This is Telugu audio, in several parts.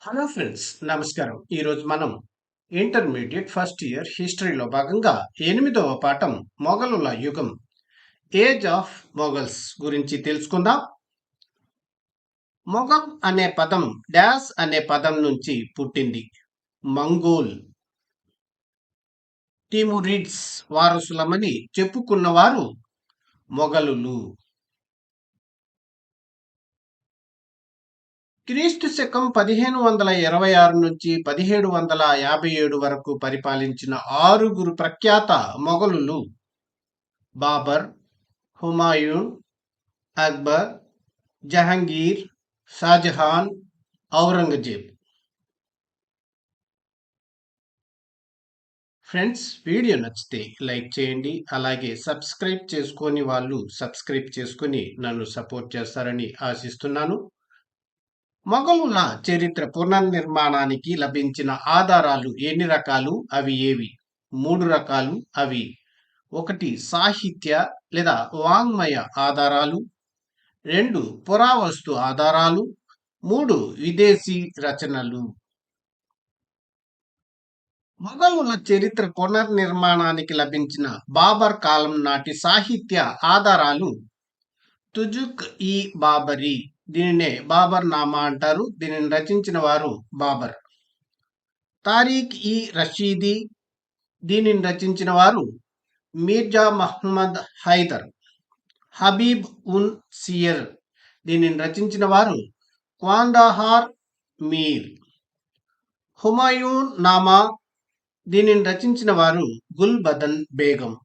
హలో ఫ్రెండ్స్, నమస్కారం. ఈరోజు మనం ఇంటర్మీడియట్ ఫస్ట్ ఇయర్ హిస్టరీలో భాగంగా 8వ పాఠం మొఘలుల యుగం, ఏజ్ ఆఫ్ మొఘల్స్ గురించి తెలుసుకుందాం. మొఘల్ అనే పదం డాష్ అనే పదం నుంచి పుట్టింది. మంగోల్, టిమురిడ్స్ వారసులమని చెప్పుకున్నవారు మొఘలులు. క్రీస్తు శకం 1526 నుంచి 1757 వరకు పరిపాలించిన 6 ప్రఖ్యాత మొఘలులు బాబర్, హుమాయూన్, అక్బర్, జహంగీర్, షాజహాన్, ఔరంగజేబ్. ఫ్రెండ్స్, వీడియో నచ్చితే లైక్ చేయండి. అలాగే సబ్స్క్రైబ్ చేసుకొని వాళ్ళు సబ్స్క్రైబ్ చేసుకొని నన్ను సపోర్ట్ చేస్తారని ఆశిస్తున్నాను. మొఘలుల చరిత్ర పునర్నిర్మాణానికి లభించిన ఆధారాలు ఎన్ని రకాలు, అవి ఏవి? 3 రకాలు. అవి: 1 సాహిత్య లేదా వాంగ్మయ ఆధారాలు, 2 పురావస్తు ఆధారాలు, 3 విదేశీ రచనలు. మొఘలుల చరిత్ర పునర్నిర్మాణానికి లభించిన బాబర్ కాలం నాటి సాహిత్య ఆధారాలు: తుజుక్ ఈ బాబరీ, దీనినే బాబర్ నామా అంటారు. దీనిని రచించిన వారు బాబర్. తారీఖ్ ఈ రషీదీ, దీనిని రచించిన వారు మీర్జా మహ్మద్ హైదర్. హబీబ్ ఉన్ సియర్, దీనిని రచించిన వారు క్వాందహార్ మీర్. హుమాయూన్ నామా, దీనిని రచించిన వారు గుల్బదన్ బేగం.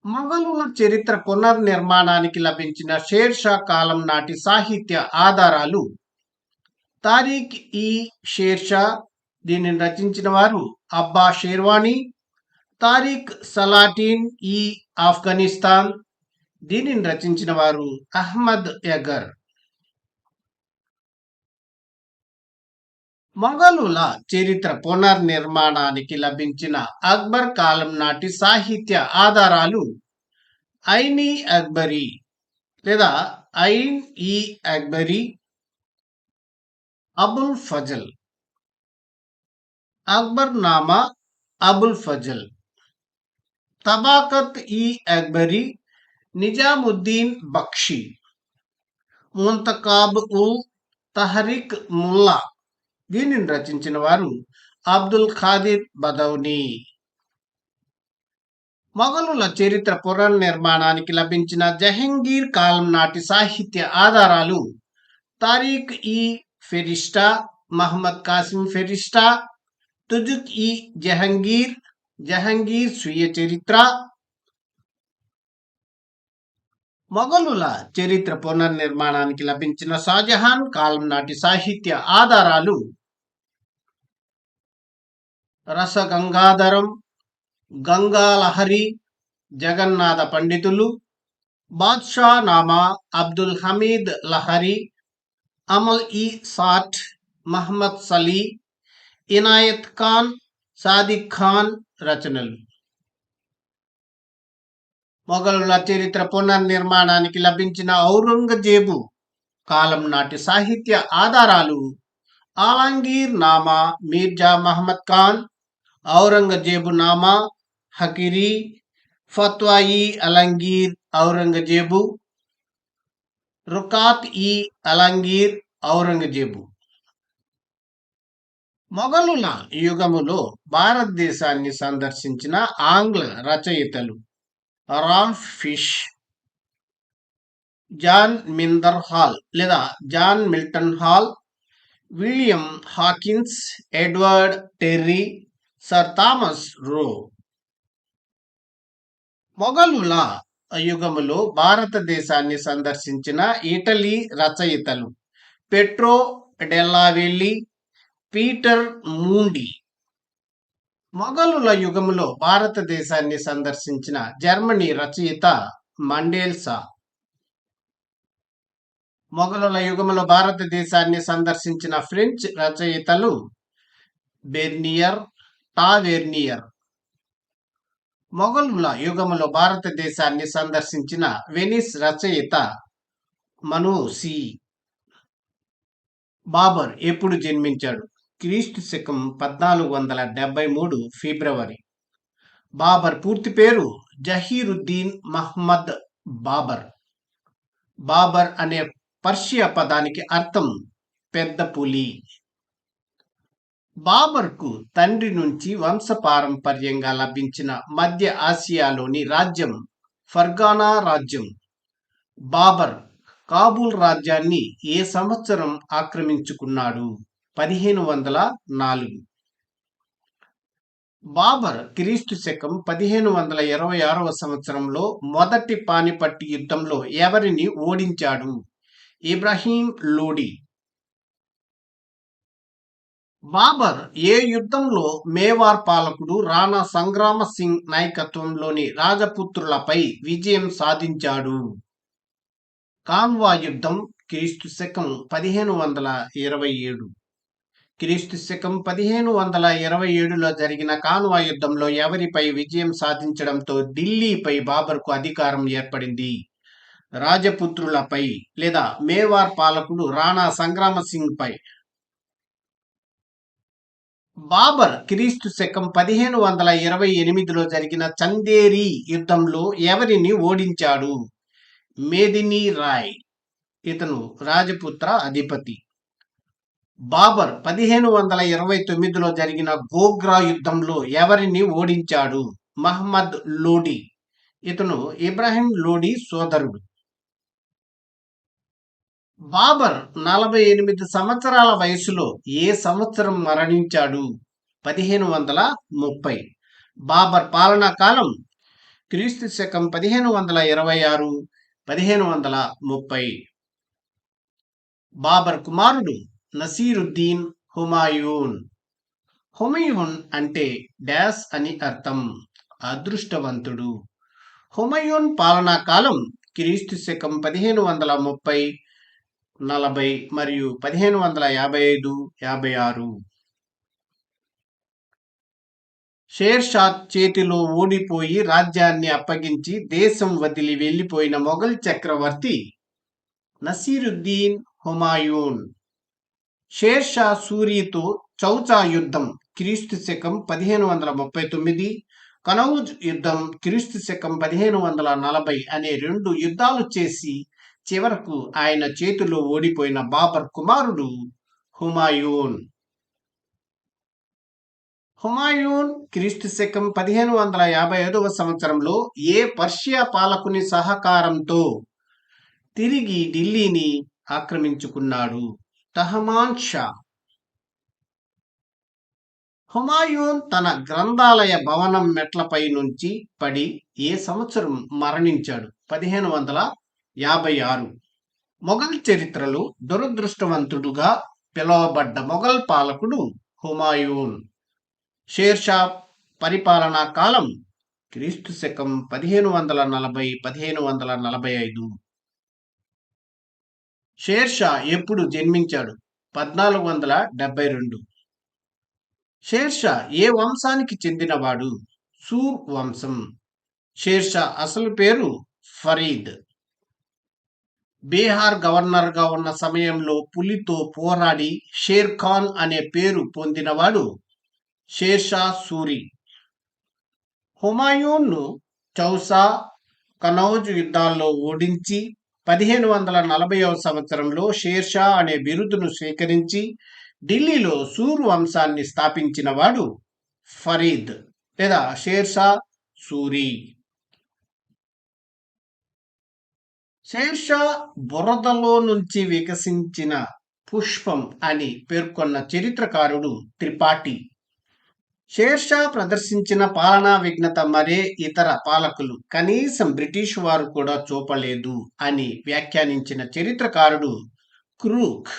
మొఘలుల చరిత్ర పునర్నిర్మాణానికి లభించిన షేర్ షా కాలం నాటి సాహిత్య ఆధారాలు: తారీఖ్ ఈ షేర్ షా, దీనిని రచించిన వారు అబ్బా షేర్వానీ. తారీఖ్ సలాటిన్ ఈ ఆఫ్ఘనిస్తాన్, దీనిని రచించిన వారు అహ్మద్ యగర్. మొఘలుల చరిత్ర పునర్నిర్మాణానికి లభించిన అక్బర్ కాలం నాటి సాహిత్య ఆధారాలు: ఐన్-ఈ అక్బరీ లేదా ఐన్ ఈ అక్బరీ, అబుల్ ఫజల్. అక్బర్ నామా అబుల్ ఫజల్. తబాకత్ ఈ అక్బరీ, నిజాముద్దీన్ బక్షి. ముంతఖాబ్ ఉల్ తహరిక్ ముల్లా, దీనిని రచించిన వారు అబ్దుల్ ఖాదిర్ బదౌని. మొఘలుల చరిత్ర పునర్నిర్మాణానికి లభించిన జహంగీర్ కాలం నాటి సాహిత్య ఆధారాలు: తారీఖ్ ఈ ఫెరిష్టా, మహమ్మద్ కాసిం ఫెరిష్టా. తుజుక్ ఈ జహంగీర్, జహంగీర్ స్వీయ చరిత్ర. మొఘలుల చరిత్ర పునర్నిర్మాణానికి లభించిన షాజహాన్ కాలం నాటి సాహిత్య ఆధారాలు: రసగంగాధరం, గంగాలహరి, జగన్నాథ పండితులు, బాద్షా నామా అబ్దుల్ హమీద్ లహరి, అమల్ ఈ సాట్, మహమ్మద్ సలీ, ఇనాయత్ ఖాన్, సాదిక్ ఖాన్ రచనలు. మొఘలుల చరిత్ర పునర్నిర్మాణానికి లభించిన ఔరంగజేబు కాలం నాటి సాహిత్య ఆధారాలు: ఆలంగీర్ నామా మీర్జా మహమ్మద్ ఖాన్, ఔరంగజేబు నామా హకిరీ, ఫత్వా ఈ అలంగీర్ ఔరంగజేబు, రుకాత్ ఈ అలంగీర్ ఔరంగజేబు. మొఘలుల యుగములో భారతదేశాన్ని సందర్శించిన ఆంగ్ల రచయితలు: Ralph Fitch, John Mildenhall లేదా John Milton Hall, William Hawkins, Edward Terry, sir Thomas Roe. మొఘలుల యుగములో భారతదేశాన్ని సందర్శించిన ఇటలీ రచయితలు: పెట్రో డెల్లా వెల్లి, పీటర్ మూండి. మొఘలుల యుగములో భారతదేశాన్ని సందర్శించిన జర్మనీ రచయిత మండేల్సా. మొఘలుల యుగములో భారతదేశాన్ని సందర్శించిన ఫ్రెంచ్ రచయితలు బెర్నియర్, టావెర్నియర్. మొఘలుల యుగములో భారతదేశాన్ని సందర్శించిన వెనిస్ రచయిత మనూసి. బాబర్ ఎప్పుడు జన్మించాడు? క్రీస్తు శకం 1473 ఫిబ్రవరి. బాబర్ పూర్తి పేరు జహీరుద్దీన్ మహ్మద్ బాబర్. బాబర్ అనే పర్షియా పదానికి అర్థం పెద్ద పులి. బాబర్కు తండ్రి నుంచి వంశపారంపర్యంగా లభించిన మధ్య ఆసియాలోని రాజ్యం ఫర్గానా రాజ్యం. బాబర్ కాబూల్ రాజ్యాన్ని ఏ సంవత్సరం ఆక్రమించుకున్నాడు? 1504. బాబర్ క్రీస్తు శకం 1526 సంవత్సరంలో మొదటి పానిపట్టు యుద్ధంలో ఎవరిని ఓడించాడు? ఇబ్రాహీం లోడి. బాబర్ ఏ యుద్ధంలో మేవార్ పాలకుడు రాణా సంగ్రామ సింగ్ నాయకత్వంలోని రాజపుత్రులపై విజయం సాధించాడు? కాన్వా యుద్ధం క్రీస్తు శకం 1527. క్రీస్తు శకం 1527లో జరిగిన కాన్వా యుద్ధంలో ఎవరిపై విజయం సాధించడంతో ఢిల్లీపై బాబర్కు అధికారం ఏర్పడింది? రాజపుత్రులపై లేదా మేవార్ పాలకుడు రాణా సంగ్రామ సింగ్ పై. బాబర్ క్రీస్తు శకం 1528లో జరిగిన చందేరి యుద్ధంలో ఎవరిని ఓడించాడు? మేదిని రాయ్. ఇతను రాజపుత్ర అధిపతి. బాబర్ 1529లో జరిగిన గోగ్రా యుద్ధంలో ఎవరిని ఓడించాడు? మహ్మద్ లోడి. ఇతను ఇబ్రాహీం లోడి సోదరుడు. బాబర్ 48 సంవత్సరాల వయసులో ఏ సంవత్సరం మరణించాడు? 1530. బాబర్ పాలనా కాలం క్రీస్తు శకం 1526, 1530. బాబర్ కుమారుడు నసీరుద్దీన్ హుమాయూన్. హుమయూన్ అంటే డాష్ అని అర్థం, అదృష్టవంతుడు. హుమయూన్ పాలనా కాలం క్రీస్తు శకం 1530, 40 మరియు 1555, 56. షేర్ షా చేతిలో ఓడిపోయి రాజ్యాన్ని అప్పగించి దేశం వదిలి వెళ్లిపోయిన మొఘల్ చక్రవర్తి నసీరుద్దీన్ హుమాయూన్. షేర్ షా సూరీతో చౌచా యుద్ధం క్రీస్తు శకం 1539, కనౌజ్ యుద్ధం క్రీస్తు శకం 1540 అనే 2 యుద్ధాలు చేసి చివరకు ఆయన చేతిలో ఓడిపోయిన బాబర్ కుమారుడు హుమాయూన్. హుమాయూన్ క్రీస్తు శకం 1555 సంవత్సరంలో ఏ పర్షియా పాలకుని సహకారంతో తిరిగి ఢిల్లీని ఆక్రమించుకున్నాడు? తహమాన్ షా. హుమాయూన్ తన గ్రంథాలయ భవనం మెట్లపై నుంచి పడి ఏ సంవత్సరం మరణించాడు? 1556. మొఘల్ చరిత్రలో దురదృష్టవంతుడుగా పిలువబడ్డ మొఘల్ పాలకుడు హుమాయూన్. షేర్ షా పరిపాలనా కాలం క్రీస్తు శకం 1540, 1545. షేర్ షా ఎప్పుడు జన్మించాడు? 1472. షేర్ షా ఏ వంశానికి చెందినవాడు? సూర్ వంశం. షేర్ షా అసలు పేరు ఫరీద్. బీహార్ గవర్నర్గా ఉన్న సమయంలో పులితో పోరాడి షేర్ ఖాన్ అనే పేరు పొందినవాడు షేర్ షా సూరి. హుమాయూన్ను చౌసా, కనౌజ్ యుద్ధాల్లో ఓడించి 1540వ సంవత్సరంలో షేర్ షా అనే బిరుదును స్వీకరించి ఢిల్లీలో సూర్ వంశాన్ని స్థాపించినవాడు ఫరీద్ లేదా షేర్ షా సూరి. షేర్ షా బురదలో నుంచి వికసించిన పుష్పం అని పేర్కొన్న చరిత్రకారుడు త్రిపాఠి. షేర్ షా ప్రదర్శించిన పాలనా విఘ్నత మరే ఇతర పాలకులు, కనీసం బ్రిటిష్ వారు కూడా చూపలేదు అని వ్యాఖ్యానించిన చరిత్రకారుడు క్రూక్.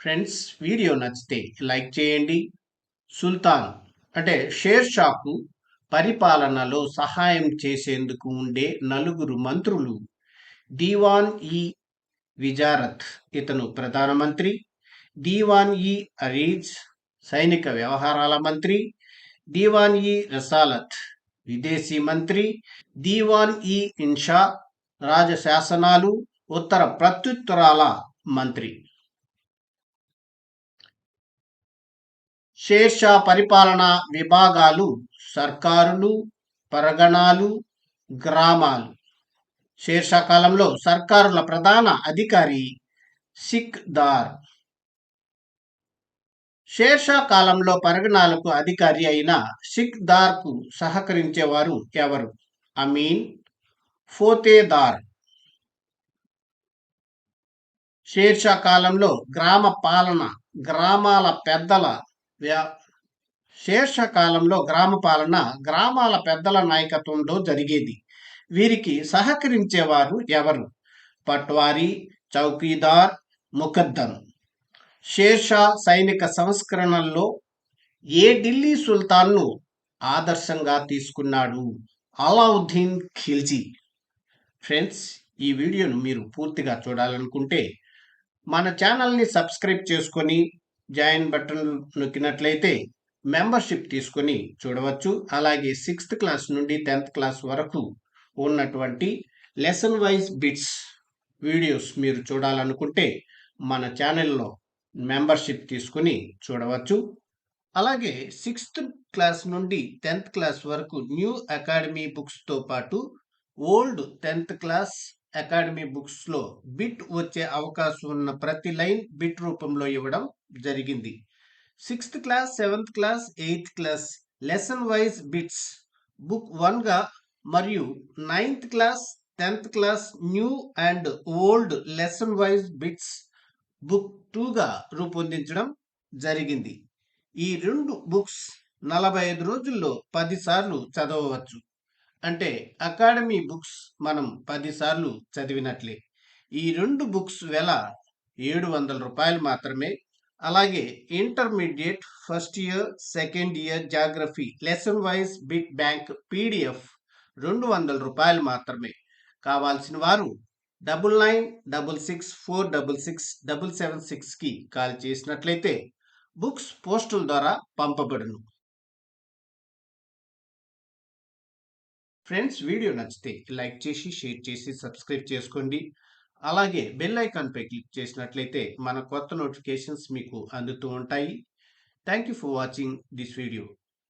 ఫ్రెండ్స్, వీడియో నచ్చితే లైక్ చేయండి. సుల్తాన్ అంటే షేర్ షాకు పరిపాలనలో సహాయం చేసేందుకు ఉండే 4 మంత్రులు. దీవాన్ ఈ విజారత్, ఇతను ప్రధానమంత్రి. దీవాన్ ఈ అరీజ్, సైనిక వ్యవహారాల మంత్రి. దీవాన్ ఈ రసాలత్, విదేశీ మంత్రి. దీవాన్ ఈ ఇన్షా, రాజశాసనాలు. ఉత్తర ప్రత్యుత్తరాల మంత్రి. షేర్షా పరిపాలనా విభాగాలు సర్కారులు, పరగణాలు, గ్రామాలు. షేర్షా కాలంలో సర్కారుల ప్రధాన అధికారి సిక్దార్. షేర్షా కాలంలో పరగణాలకు అధికారి అయిన సిక్దార్కు సహకరించేవారు ఎవరు? అమీన్, ఫోతేదార్. షేర్షా కాలంలో గ్రామ పాలన గ్రామాల పెద్దల షేర్షా కాలంలో గ్రామాల పెద్దల నాయకత్వంలో జరిగేది. వీరికి సహకరించేవారు ఎవరు? పట్వారీ, చౌకీదార్, ముకద్దం. షేర్షా సైనిక సంస్కరణల్లో ఏ ఢిల్లీ సుల్తాన్ను ఆదర్శంగా తీసుకున్నాడు? అలావుద్దీన్ ఖిల్జీ. ఫ్రెండ్స్, ఈ వీడియోను మీరు పూర్తిగా చూడాలనుకుంటే మన ఛానల్ని సబ్స్క్రైబ్ చేసుకొని జాయిన్ బటన్ నొక్కినట్లయితే మెంబర్షిప్ తీసుకొని చూడవచ్చు. అలాగే 6th క్లాస్ నుండి 10th క్లాస్ వరకు ఉన్నటువంటి లెసన్ వైజ్ బిట్స్ వీడియోస్ మీరు చూడాలనుకుంటే మన ఛానల్లో మెంబర్షిప్ తీసుకుని చూడవచ్చు. అలాగే 6th క్లాస్ నుండి 10th క్లాస్ వరకు న్యూ అకాడమీ బుక్స్తో పాటు ఓల్డ్ 10th క్లాస్ అకాడమీ బుక్స్లో బిట్ వచ్చే అవకాశం ఉన్న ప్రతి లైన్ బిట్ రూపంలో ఇవ్వడం జరిగింది. 6th class, 7th class, 8th class lesson wise bits book 1గా మరియు 9th class, 10th class new and old lesson wise bits book 2గా రూపొందించడం జరిగింది. ఈ రెండు బుక్స్ 45 రోజుల్లో 10 సార్లు చదవవచ్చు. అంటే అకాడమీ బుక్స్ మనం 10 సార్లు చదివినట్లే. ఈ రెండు బుక్స్ వెల ₹700 మాత్రమే. అలాగే intermediate first year, second year geography lesson wise bit bank PDF ₹200 మాత్రమే. కావాల్సిన వారు 996664667776కి కాల్ చేసినట్లయితే బుక్స్ పోస్టల్ ద్వారా పంపబడును. ఫ్రెండ్స్, వీడియో నచ్చితే లైక్ చేసి, షేర్ చేసి, సబ్స్క్రైబ్ చేసుకోండి. అలాగే బెల్ ఐకాన్పై క్లిక్ చేసినట్లయితే మన కొత్త నోటిఫికేషన్స్ మీకు అందుతూ ఉంటాయి. Thank you for watching this video.